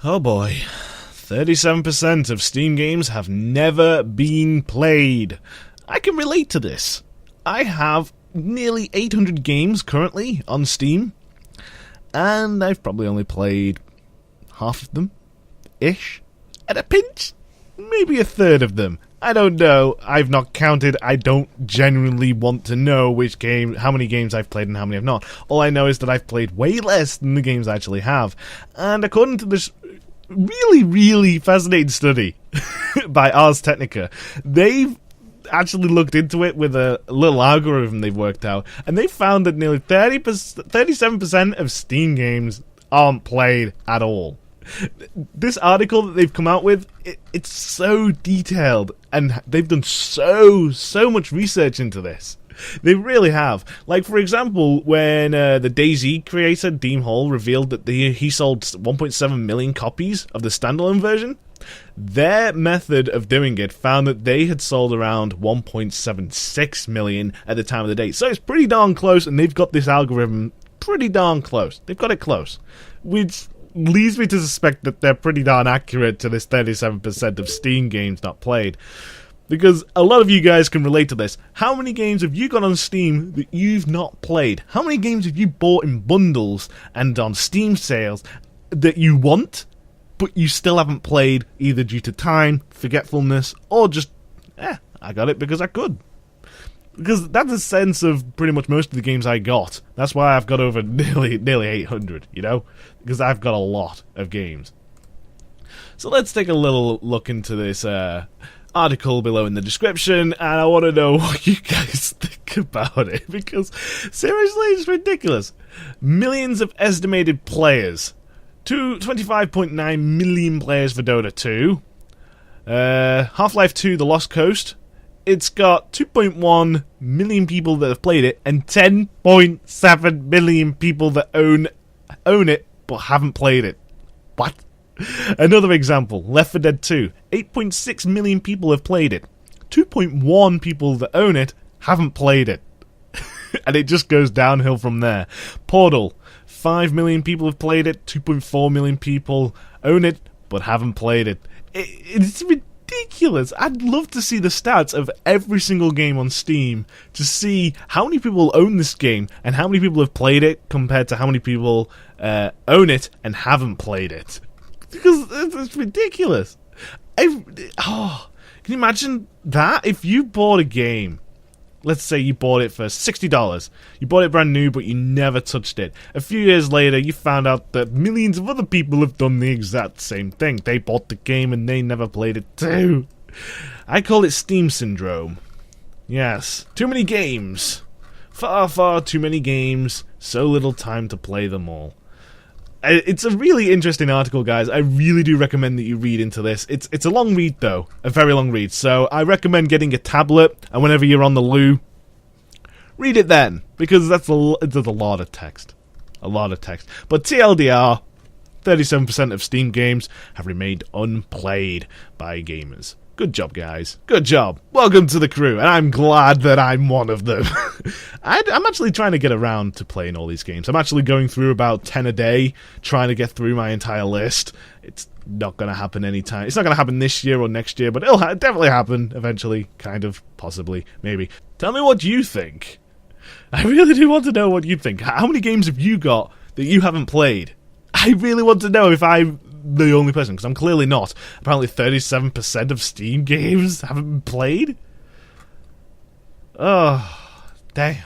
Oh boy. 37% of Steam games have never been played. I can relate to this. I have nearly 800 games currently on Steam, and I've probably only played half of them, ish. At a pinch, maybe a third of them. I don't know. I've not counted. I don't genuinely want to know how many games I've played and how many I've not. All I know is that I've played way less than the games I actually have. And according to this really, really fascinating study by Ars Technica, they've actually looked into it with a little algorithm they've worked out, and they found that nearly 37% of Steam games aren't played at all. This article that they've come out with, it's so detailed, and they've done so much research into this. They really have. Like, for example, when the DayZ creator, Dean Hall, revealed that he sold 1.7 million copies of the standalone version, their method of doing it found that they had sold around 1.76 million at the time of the date. So it's pretty darn close, and they've got this algorithm pretty darn close. They've got it close, which leads me to suspect that they're pretty darn accurate to this 37% of Steam games not played. Because a lot of you guys can relate to this. How many games have you got on Steam that you've not played? How many games have you bought in bundles and on Steam sales that you want, but you still haven't played, either due to time, forgetfulness, or just, I got it because I could? Because that's a sense of pretty much most of the games I got. That's why I've got over nearly 800, you know? Because I've got a lot of games. So let's take a little look into this article below in the description, and I want to know what you guys think about it, because seriously, it's ridiculous. Millions of estimated players. 25.9 million players for Dota 2. Half-Life 2 The Lost Coast. It's got 2.1 million people that have played it, and 10.7 million people that own it, but haven't played it. What? Another example, Left 4 Dead 2. 8.6 million people have played it. 2.1 people that own it haven't played it. And it just goes downhill from there. Portal. 5 million people have played it. 2.4 million people own it, but haven't played it. It's ridiculous. I'd love to see the stats of every single game on Steam to see how many people own this game and how many people have played it compared to how many people own it and haven't played it. Because it's ridiculous. Can you imagine that? If you bought a game, let's say you bought it for $60. You bought it brand new, but you never touched it. A few years later, you found out that millions of other people have done the exact same thing. They bought the game and they never played it too. I call it Steam Syndrome. Yes, too many games. Far too many games. So little time to play them all. It's a really interesting article, guys. I really do recommend that you read into this. It's a long read, though. A very long read. So I recommend getting a tablet, and whenever you're on the loo, read it then. Because that's a lot of text. A lot of text. But TLDR, 37% of Steam games have remained unplayed by gamers. Good job, guys. Good job. Welcome to the crew, and I'm glad that I'm one of them. I'm actually trying to get around to playing all these games. I'm actually going through about 10 a day, trying to get through my entire list. It's not going to happen anytime. It's not going to happen this year or next year, but it'll definitely happen eventually. Kind of. Possibly. Maybe. Tell me what you think. I really do want to know what you think. How many games have you got that you haven't played? I really want to know if I'm the only person, because I'm clearly not. Apparently 37% of Steam games haven't been played? Oh, damn.